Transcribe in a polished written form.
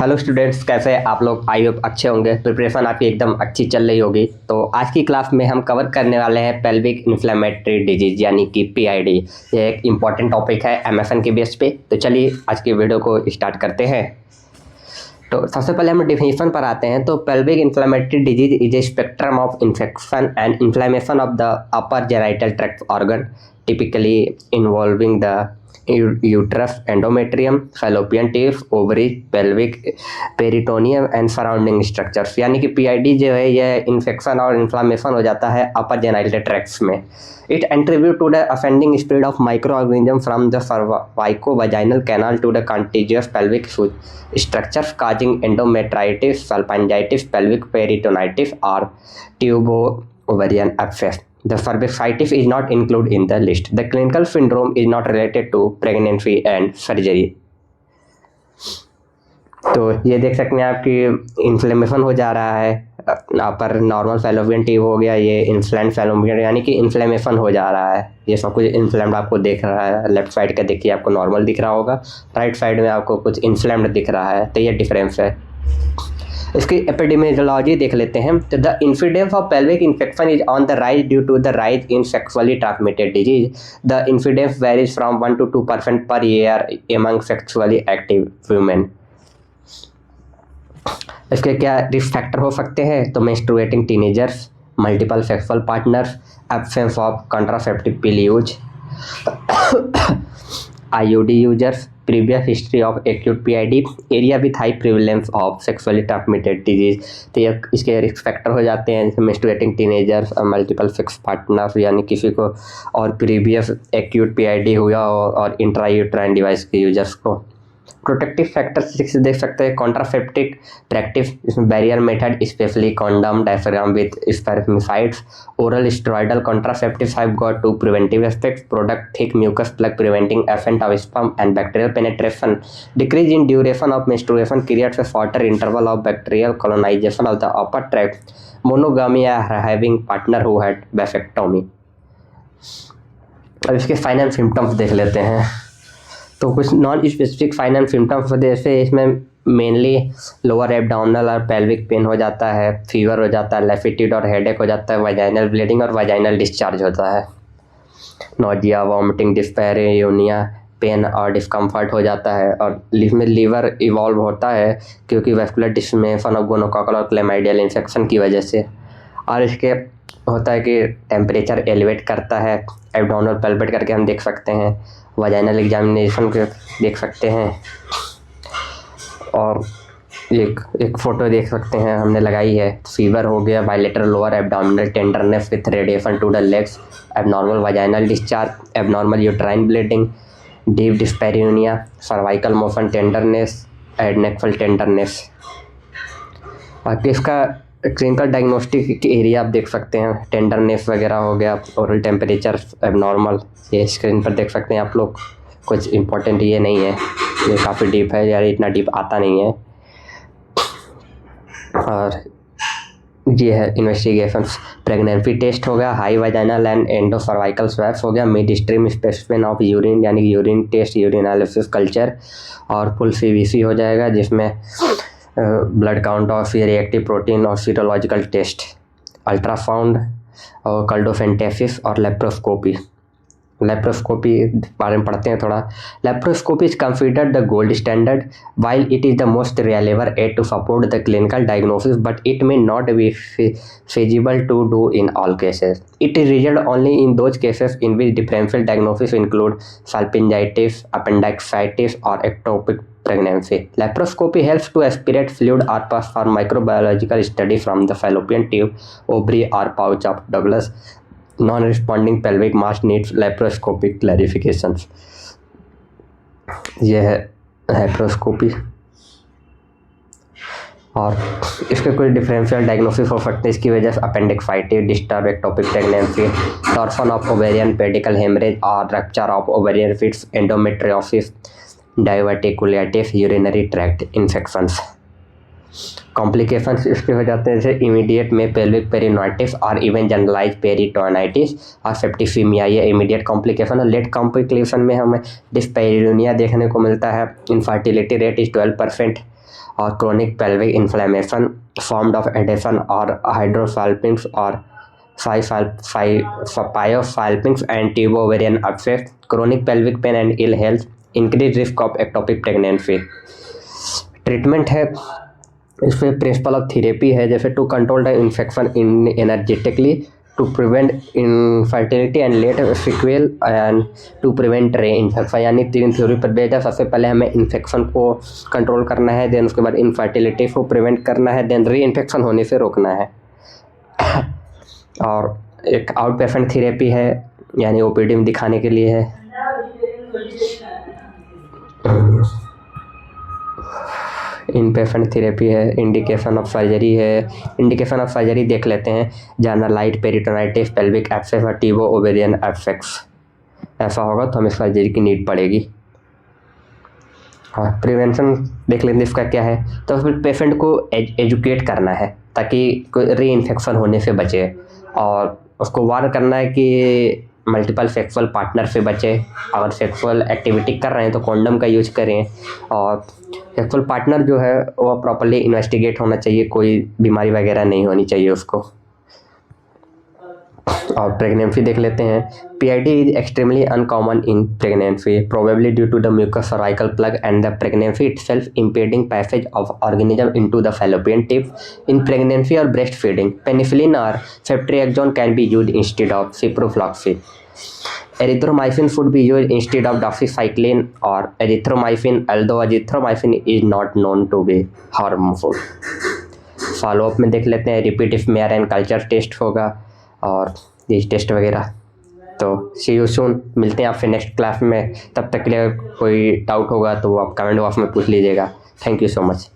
Hello students, कैसे हैं आप लोग। आई होप अच्छे होंगे। प्रिपरेशन आपकी एकदम अच्छी चल रही होगी। तो आज की क्लास में हम कवर करने वाले हैं पेल्विक इन्फ्लेमेटरी डिजीज यानी कि पीआईडी। ये एक इम्पॉर्टेंट टॉपिक है एमएफएन के बेस पे। तो चलिए आज की वीडियो को स्टार्ट करते हैं। तो सबसे पहले हम डिफिनीशन पर आते हैं। तो pelvic inflammatory disease is a spectrum of infection and inflammation of the upper genital tract organ, typically involving the uterus, endometrium, fallopian tubes, ovaries, pelvic, peritoneum and surrounding structures. यानी कि पीआईडी जो है ये infection और inflammation हो जाता है upper genital tracts में। It attribute to the ascending spread of micro organism from the cervico vaginal canal to the contiguous pelvic structures causing endometritis, salpingitis, pelvic peritonitis और tubo ovarian abscess. The cervicitis is not included in the list. The clinical syndrome is not related to pregnancy and surgery. तो ये देख सकते हैं आपकी inflammation हो जा रहा है पर नॉर्मल फैलोपियन ट्यूब हो गया, ये इन्फ्लेम्ड फैलोपियन यानी कि इन्फ्लेमेशन हो जा रहा है। ये सब कुछ इन्फ्लेम्ड आपको दिख रहा है। लेफ्ट साइड का देखिए आपको नॉर्मल दिख रहा होगा, राइट साइड में आपको कुछ इन्फ्लेम्ड दिख रहा है। तो ये डिफरेंस है। इसकी एपिडेमियोलॉजी देख लेते हैं। तो the incidence of pelvic infection is on the rise due to the rise in sexually transmitted disease. The incidence varies from 1 to 2% per year among sexually active women. इसके क्या रिस्क फैक्टर हो सकते हैं? तो menstruating teenagers, multiple sexual partners, absence of contraceptive pill use, IUD users, previous history of acute PID, area with high prevalence of sexually transmitted disease। तो ये इसके risk factor हो जाते हैं जैसे मेंस्ट्रुएटिंग टीनेजर्स और मल्टीपल सेक्स पार्टनर्स यानी किसी को और प्रीवियस एक्यूट PID हुआ और इंट्रायूट्राइन डिवाइस के यूजर्स को। प्रोटेक्टिव फैक्टर्स देख सकते हैं। कॉन्ट्रासेप्टिव प्रैक्टिस, इसमें barrier method specially condom, diaphragm with spermicides, oral steroidal contraceptives have got to preventive aspects, product thick mucus plug preventing ascent of sperm and bacterial penetration, decrease in duration of menstruation creates a shorter interval of bacterial colonisation of the upper tract, monogamy having partner who had vasectomy. अब इसके sign and symptoms देख लेते हैं। तो कुछ non specific sign and symptoms जैसे इसमें mainly lower abdominal और पेल्विक पेन हो जाता है, फीवर हो जाता है, लेफिट्यूड और हेडेक हो जाता है, वाजाइनल ब्लीडिंग और वाजाइनल डिस्चार्ज होता है, नोजिया, वॉमिटिंग, डिस्पैरियोनिया, पेन और डिस्कम्फर्ट हो जाता है। और इसमें लीवर इवॉल्व होता है क्योंकि वैस्कुलर डिस्मेशन ऑफ गोनोकॉकल और क्लेमाइडियल इन्फेक्शन की वजह से। और इसके होता है कि टेम्परेचर एलिवेट करता है, एब्डोमिनल पल्पेट करके हम देख सकते हैं, वाजाइनल एग्जामिनेशन के देख सकते हैं और एक फ़ोटो देख सकते हैं हमने लगाई है। फीवर हो गया, bilateral lower abdominal tenderness with radiation to the legs, abnormal vaginal discharge, abnormal uterine bleeding, deep dyspareunia, cervical motion tenderness, adnexal tenderness. बाकी इसका क्लिनिकल डायग्नोस्टिक एरिया आप देख सकते हैं, टेंडरनेस वगैरह हो गया, ओरल टेम्परेचर एबनॉर्मल, ये स्क्रीन पर देख सकते हैं आप लोग। कुछ इम्पोर्टेंट ये नहीं है, ये काफ़ी डीप है यार, इतना डीप आता नहीं है। और ये है इन्वेस्टिगेशंस। प्रेगनेंसी टेस्ट हो गया, high वाजाइनल and endo cervical swaps हो गया, mid stream specimen of urine यानी कि यूरिन टेस्ट, यूरिनालिसिस कल्चर और फुल CBC हो जाएगा जिसमें ब्लड काउंट और फिर रिएक्टिव प्रोटीन और सीरोलॉजिकल टेस्ट, अल्ट्रासाउंड और कल्डोफेंटेसिस और लेप्रोस्कोपी। लेप्रोस्कोपी बारे में पढ़ते हैं थोड़ा। Laparoscopy is considered the gold standard while it is the most reliable aid to support the clinical diagnosis, but it may not be feasible to do in all cases. It is reserved only in those cases in which differential diagnosis include salpingitis, appendicitis, or ectopic pregnancy. Laparoscopy helps to aspirate fluid or pus for microbiological study from the fallopian tube, ovary, or pouch of Douglas. Non-responding pelvic mass needs laparoscopic clarifications. यह है laparoscopy. और इसके कुछ differential diagnosis हो सकते हैं इसकी वजह से। Appendicitis, disturbed ectopic pregnancy, torsion of ovarian pedicle haemorrhage और rupture of ovarian cysts, endometriosis, diverticulitis, urinary tract infections. Complications इसके हो जाते हैं जैसे इमीडिएट में पेल्विक पेरिनोइटिस और इवन जनरलाइज पेरिटोनाइटिस और सेप्टिसीमिया, ये इमीडिएट कॉम्प्लिकेशन है। लेट कॉम्प्लिकेशन में हमें डिस्पेरिनिया देखने को मिलता है। इनफर्टिलिटी रेट इज 12% और chronic pelvic inflammation formed of adhesion और हाइड्रोसाल्पिंग्स और pyosalpinx and tubo ovarian abscess, chronic pelvic pain and ill health, increase risk of ectopic pregnancy. Treatment है इसमें प्रिंसिपल ऑफ थेरेपी है जैसे to control the infection in energetically, to prevent infertility and late sequelae and to prevent re infection, यानी 3 theory पर based है। सबसे पहले हमें इन्फेक्शन को कंट्रोल करना है, देन उसके बाद इनफर्टिलिटी को प्रिवेंट करना है, देन री इन्फेक्शन होने से रोकना है। और एक आउट पेशेंट थेरेपी है यानी ओपीडी में दिखाने के लिए है। इन पेशेंट थेरेपी है। इंडिकेशन ऑफ सर्जरी है। इंडिकेशन ऑफ सर्जरी देख लेते हैं, जनरलाइज पेरिटोनाइटिस, पेल्विक एब्सेस और ट्यूबो ओवेरियन एब्सेस। ऐसा होगा तो हमें सर्जरी की नीड पड़ेगी। हाँ, प्रिवेंशन देख लेते हैं इसका क्या है। तो फिर पेशेंट को एजुकेट करना है ताकि कोई री इन्फेक्शन होने से बचे, और उसको वार्न करना है कि मल्टीपल सेक्सुअल पार्टनर से बचे। अगर सेक्सुअल एक्टिविटी कर रहे हैं तो कॉन्डम का यूज करें, और सेक्सुअल पार्टनर जो है वो प्रॉपर्ली इन्वेस्टिगेट होना चाहिए, कोई बीमारी वगैरह नहीं होनी चाहिए उसको। और प्रेगनेंसी देख लेते हैं। PID is extremely uncommon in pregnancy, probably due to the mucus cervical plug and the pregnancy itself impeding passage of organism into the fallopian tip. In pregnancy और ब्रेस्ट फीडिंग पेनिसिलिन और ceftriaxone can be used instead of ciprofloxacin. Erythromycin should be used instead of doxycycline or erythromycin, although azithromycin is not known to be harmful। Follow up में देख लेते हैं, repeat smear and culture test होगा और ये test वगैरह। तो सी you soon, मिलते हैं आपसे नेक्स्ट क्लास में। तब तक के लिए कोई डाउट होगा तो आप कमेंट बॉक्स में पूछ लीजिएगा। Thank you so much.